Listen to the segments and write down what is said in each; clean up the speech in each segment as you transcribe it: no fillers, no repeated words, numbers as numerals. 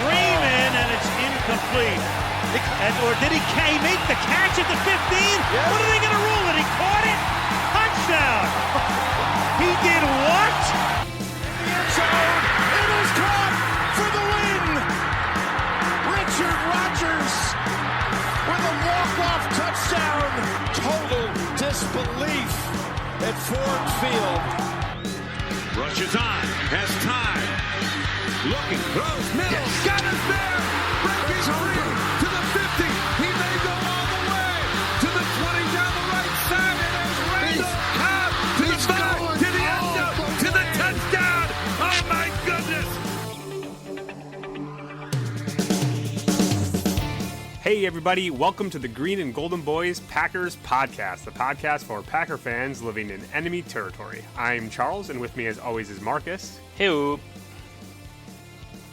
Freeman, and it's incomplete. Or did he make the catch at the 15? Yes. What are they going to rule it? He caught it? Touchdown! He did what? In the end zone, it is caught for the win! Richard Rodgers with a walk-off touchdown. Total disbelief at Ford Field. Rushes on, has time. Looking, throws, middle, got us there! Breaking free to the 50. He may go all the way to the 20 down the right side. And there's Randall Cobb to the 5, to the end zone, to the touchdown. Oh my goodness! Hey everybody, welcome to the Green and Golden Boys Packers podcast, the podcast for Packer fans living in enemy territory. I'm Charles, and with me as always is Marcus. Hey,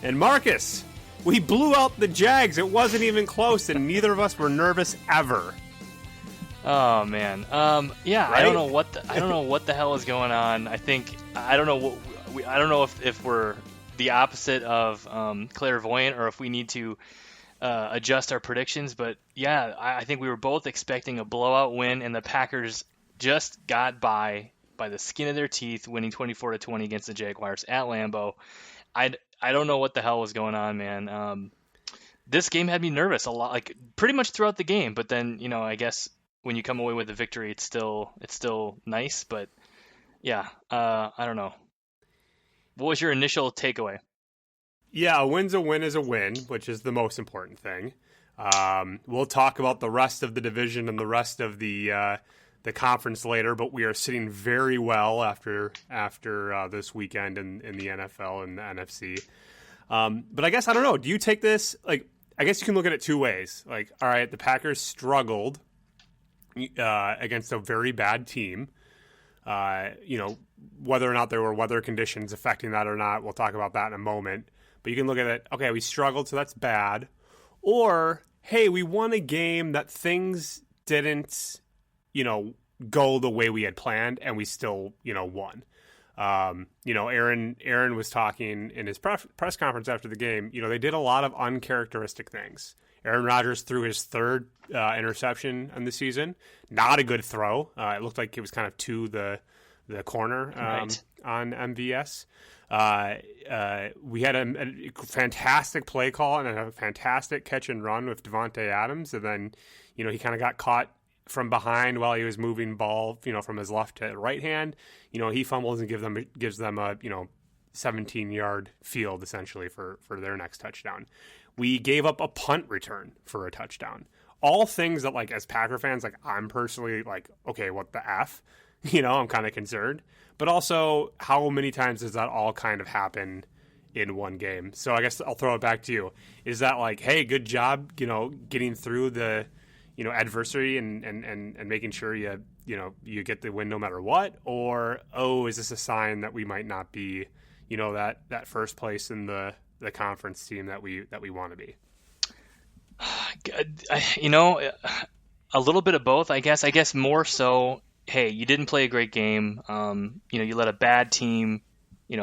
And Marcus, we blew out the Jags. It wasn't even close, and neither of us were nervous ever. oh man, yeah, Right? I don't know what the hell is going on. I don't know if we're the opposite of clairvoyant or if we need to adjust our predictions. But yeah, I think we were both expecting a blowout win, and the Packers just got by the skin of their teeth, winning 24-20 against the Jaguars at Lambeau. I don't know what the hell was going on, man. This game had me nervous a lot, like pretty much throughout the game. But then, I guess when you come away with a victory, it's still nice. But yeah, I don't know. What was your initial takeaway? Yeah, a win's a win is a win, which is the most important thing. We'll talk about the rest of the division and the rest of the conference later, but we are sitting very well after this weekend in the NFL and the NFC. But I guess, I don't know, do you take this, like, I guess you can look at it two ways. Like, all right, the Packers struggled against a very bad team. Whether or not there were weather conditions affecting that or not, we'll talk about that in a moment. But you can look at it, okay, we struggled, so that's bad. Or, hey, we won a game that things didn't go the way we had planned, and we still, won. Aaron was talking in his press conference after the game. They did a lot of uncharacteristic things. Aaron Rodgers threw his third interception in the season. Not a good throw. It looked like it was kind of to the corner Right. on MVS. We had a fantastic play call and a fantastic catch and run with Devontae Adams, and then he kind of got caught from behind while he was moving ball, from his left to right hand. He fumbles and gives them a 17-yard field essentially for their next touchdown. We gave up a punt return for a touchdown. All things that, like, as Packer fans, like, I'm personally like, okay, what the F? I'm kind of concerned. But also, how many times does that all kind of happen in one game? So I guess I'll throw it back to you. Is that like, hey, good job, getting through the, adversity and making sure you get the win no matter what? Or, is this a sign that we might not be, that first place in the conference team that we want to be? A little bit of both, I guess. I guess more so, hey, you didn't play a great game. You let a bad team,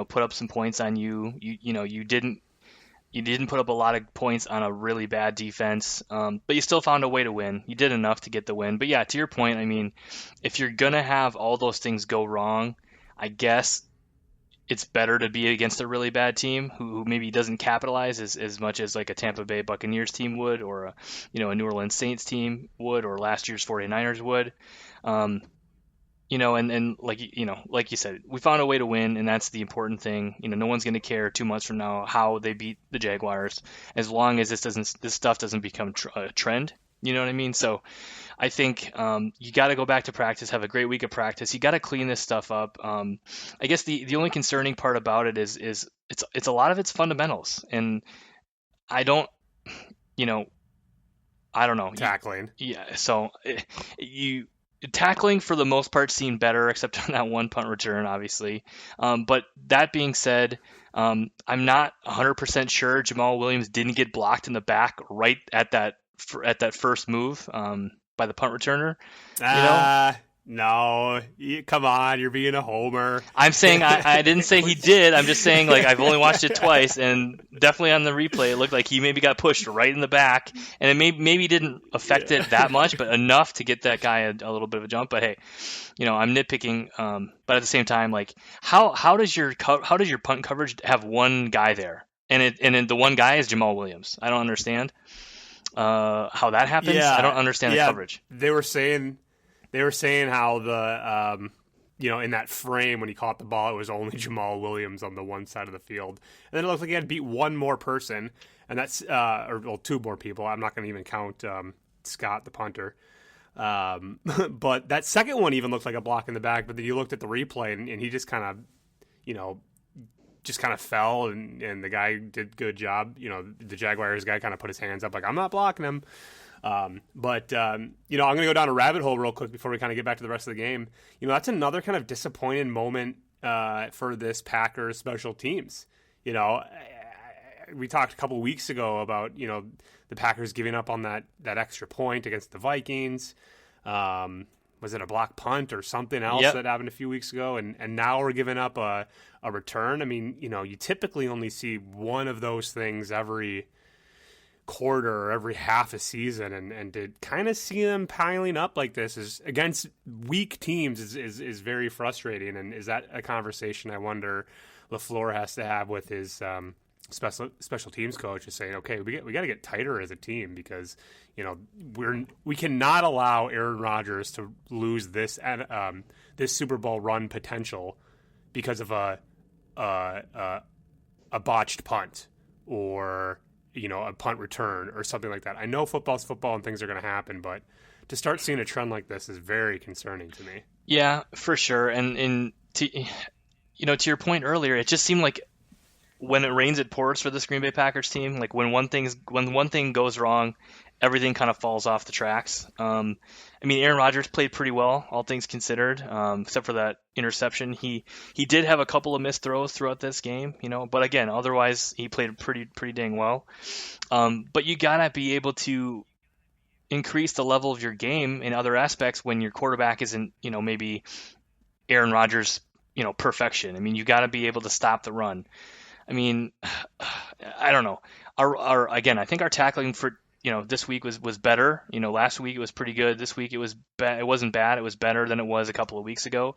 put up some points on you. You didn't put up a lot of points on a really bad defense, but you still found a way to win. You did enough to get the win. But yeah, to your point, I mean, if you're gonna have all those things go wrong, I guess it's better to be against a really bad team who maybe doesn't capitalize as much as like a Tampa Bay Buccaneers team would, or a New Orleans Saints team would, or last year's 49ers would. And like you said, we found a way to win, and that's the important thing. No one's going to care 2 months from now how they beat the Jaguars, as long as this stuff doesn't become a trend. You know what I mean? So I think you got to go back to practice, have a great week of practice. You got to clean this stuff up. I guess the only concerning part about it is it's a lot of it's fundamentals, and I don't know. Tackling. So tackling for the most part seemed better, except on that one punt return, obviously. But that being said, I'm not 100% sure Jamal Williams didn't get blocked in the back right at that first move by the punt returner. No, come on, you're being a homer. I'm saying I didn't say he did. I'm just saying like I've only watched it twice, and definitely on the replay it looked like he maybe got pushed right in the back, and it maybe didn't affect it that much, but enough to get that guy a little bit of a jump. But hey, I'm nitpicking. But at the same time, like how does your punt coverage have one guy there, and then the one guy is Jamal Williams? I don't understand how that happens. Yeah, I don't understand the coverage. They were saying how the in that frame when he caught the ball, it was only Jamal Williams on the one side of the field, and then it looked like he had to beat one more person, and that's two more people. I'm not going to even count Scott, the punter. But that second one even looked like a block in the back. But then you looked at the replay, and he just kind of fell, and the guy did a good job. The Jaguars guy kind of put his hands up like, I'm not blocking him. I'm going to go down a rabbit hole real quick before we kind of get back to the rest of the game. That's another kind of disappointing moment for this Packers special teams. We talked a couple of weeks ago about, the Packers giving up on that extra point against the Vikings. Was it a block punt or something else that happened a few weeks ago? And now we're giving up a return. I mean, you typically only see one of those things every quarter or every half a season, and to kind of see them piling up like this is against weak teams is very frustrating. And is that a conversation I wonder LaFleur has to have with his special teams coach, is saying, okay, we got to get tighter as a team, because we cannot allow Aaron Rodgers to lose this Super Bowl run potential because of a botched punt or a punt return or something like that. I know football's football and things are going to happen, but to start seeing a trend like this is very concerning to me. Yeah, for sure. And to your point earlier, it just seemed like when it rains, it pours for this Green Bay Packers team. Like when one thing goes wrong, everything kind of falls off the tracks. Aaron Rodgers played pretty well, all things considered, except for that interception. He did have a couple of missed throws throughout this game, but again, otherwise he played pretty dang well. But you gotta be able to increase the level of your game in other aspects when your quarterback isn't, maybe Aaron Rodgers, perfection. You gotta be able to stop the run. I don't know. I think our tackling for this week was better. Last week it was pretty good. This week it wasn't bad. It was better than it was a couple of weeks ago.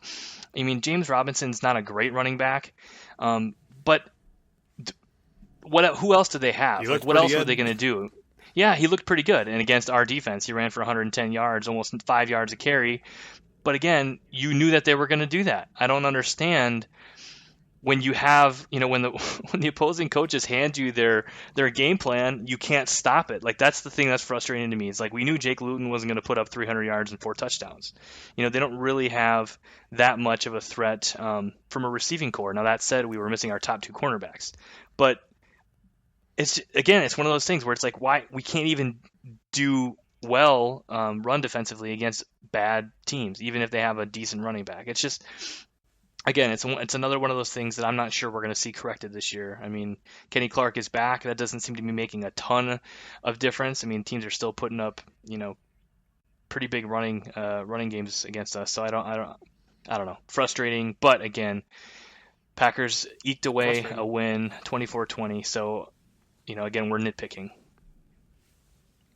James Robinson's not a great running back, but who else did they have? What else were they going to do? Yeah, he looked pretty good. And against our defense, he ran for 110 yards, almost 5 yards a carry. But again, you knew that they were going to do that. I don't understand. When you have, when the opposing coaches hand you their game plan, you can't stop it. Like, that's the thing that's frustrating to me. It's like we knew Jake Luton wasn't going to put up 300 yards and 4 touchdowns. They don't really have that much of a threat from a receiving core. Now, that said, we were missing our top 2 cornerbacks. But it's one of those things where it's like, why we can't even do well run defensively against bad teams, even if they have a decent running back. It's just... Again, it's another one of those things that I'm not sure we're going to see corrected this year. Kenny Clark is back. That doesn't seem to be making a ton of difference. Teams are still putting up, pretty big running games against us. So I don't know. Frustrating, but again, Packers eked away a win, 24-20. So, again, we're nitpicking.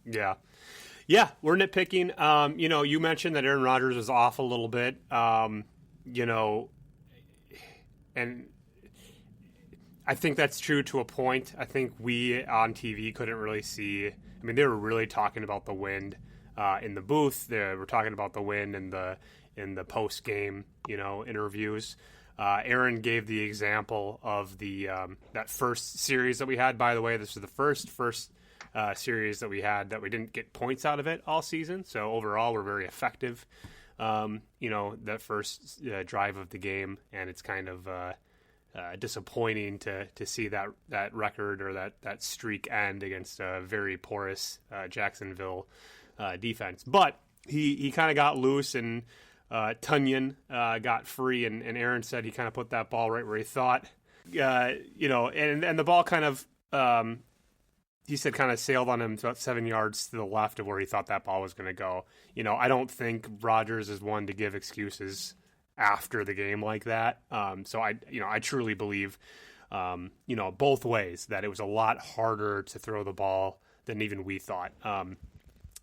Yeah, we're nitpicking. You mentioned that Aaron Rodgers was off a little bit. And I think that's true to a point. I think we on TV couldn't really see. They were really talking about the wind in the booth. They were talking about the wind in the post game, interviews. Aaron gave the example of the that first series that we had. By the way, this was the first series that we had that we didn't get points out of it all season. So overall, we're very effective. That first drive of the game, and it's kind of disappointing to see that record or that streak end against a very porous Jacksonville defense. But he kind of got loose, and Tunyon got free, and Aaron said he kind of put that ball right where he thought, and the ball kind of he said kind of sailed on him about 7 yards to the left of where he thought that ball was going to go. I don't think Rodgers is one to give excuses after the game like that. So I truly believe, both ways that it was a lot harder to throw the ball than even we thought.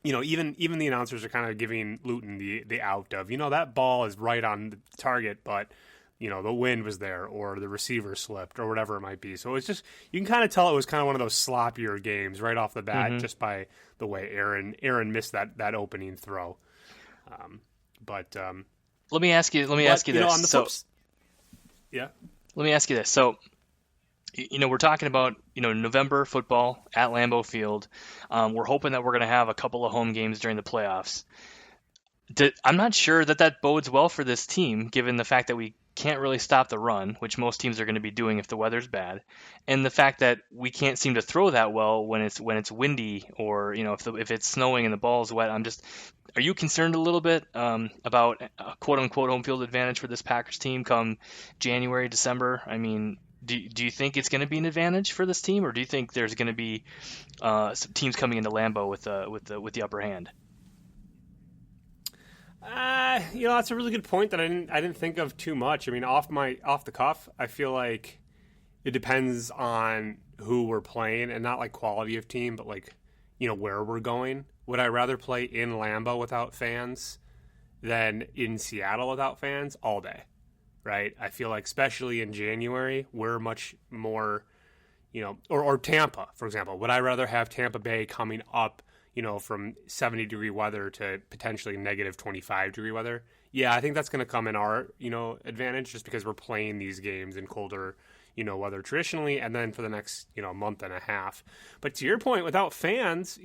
Even the announcers are kind of giving Luton the out of, that ball is right on the target, but the wind was there or the receiver slipped or whatever it might be. So it's just, you can kind of tell it was kind of one of those sloppier games right off the bat, just by the way Aaron missed that opening throw. Let me ask you this. On the yeah. Let me ask you this. So, we're talking about, November football at Lambeau Field. We're hoping that we're going to have a couple of home games during the playoffs. I'm not sure that bodes well for this team, given the fact that we can't really stop the run, which most teams are going to be doing if the weather's bad, and the fact that we can't seem to throw that well when it's windy or if it's snowing and the ball's wet. Are you concerned a little bit about a quote unquote home field advantage for this Packers team come January, December? I mean, do you think it's going to be an advantage for this team, or do you think there's going to be some teams coming into Lambeau with the upper hand? That's a really good point that I didn't think of too much. I mean, off the cuff, I feel like it depends on who we're playing and not like quality of team, but like, where we're going. Would I rather play in Lambeau without fans than in Seattle without fans all day? Right? I feel like especially in January, we're much more, or Tampa, for example. Would I rather have Tampa Bay coming up from 70-degree weather to potentially negative 25-degree weather? Yeah, I think that's going to come in our, advantage just because we're playing these games in colder, weather traditionally, and then for the next, month and a half. But to your point, without fans,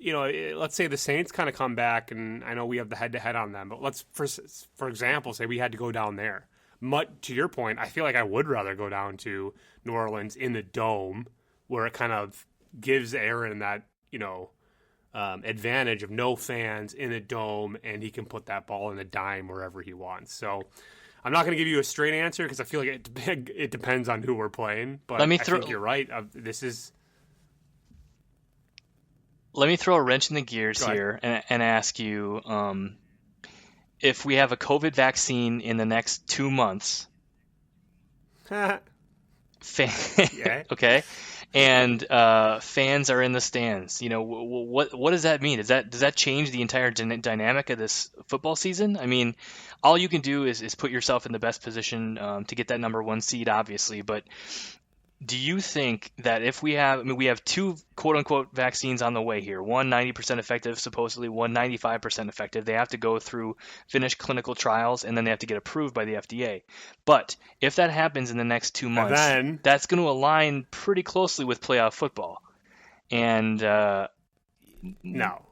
let's say the Saints kind of come back, and I know we have the head-to-head on them, but let's, for example, say we had to go down there. To your point, I feel like I would rather go down to New Orleans in the Dome, where it kind of gives Aaron that, advantage of no fans in a dome, and he can put that ball in a dime wherever he wants. So I'm not going to give you a straight answer because I feel like it depends on who we're playing. But I think you're right. Let me throw a wrench in the gears here and ask you if we have a COVID vaccine in the next 2 months. Yeah. Okay. And fans are in the stands. What does that mean? Does that change the entire dynamic of this football season? I mean, all you can do is put yourself in the best position to get that number 1 seed, obviously. But do you think that if we have 2 quote unquote vaccines on the way here, one 90% effective, supposedly one 95% effective. They have to finish clinical trials, and then they have to get approved by the FDA. But if that happens in the next 2 months, that's going to align pretty closely with playoff football. And No.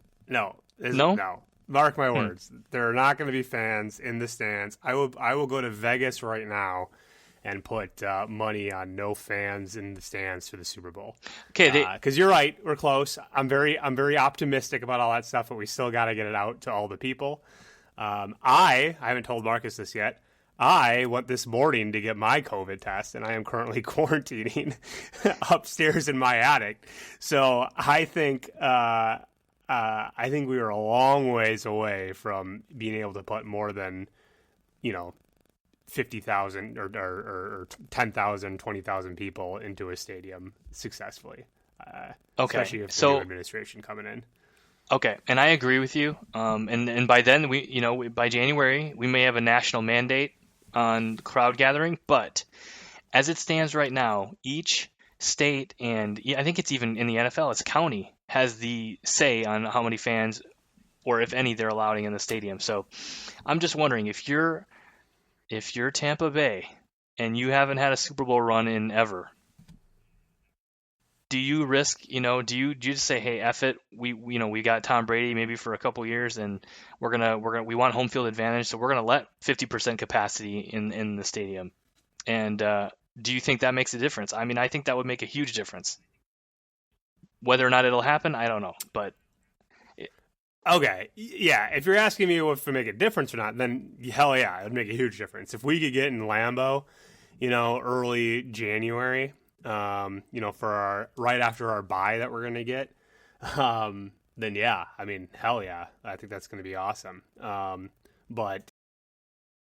Mark my words. There are not going to be fans in the stands. I will go to Vegas right now and put money on no fans in the stands for the Super Bowl. Okay, because you're right, we're close. I'm very optimistic about all that stuff, but we still got to get it out to all the people. I haven't told Marcus this yet. I went this morning to get my COVID test, and I am currently quarantining upstairs in my attic. So I think we are a long ways away from being able to put more than 50,000 or 10,000, 20,000 people into a stadium successfully. Okay. Especially if the new administration coming in. Okay, and I agree with you. And by then by January we may have a national mandate on crowd gathering. But as it stands right now, each state and I think it's even in the NFL, it's county has the say on how many fans or if any they're allowing in the stadium. So I'm just wondering if you're Tampa Bay and you haven't had a Super Bowl run in ever, do you risk, do you just say, hey, F it, we got Tom Brady maybe for a couple years and we want home field advantage, so we're gonna let 50% capacity in the stadium. And do you think that makes a difference? I mean, I think that would make a huge difference. Whether or not it'll happen, I don't know, but. Okay, yeah, if you're asking me if it would make a difference or not, then hell yeah, it would make a huge difference. If we could get in Lambeau, early January, for our right after our bye that we're going to get, then yeah, I mean, hell yeah, I think that's going to be awesome. But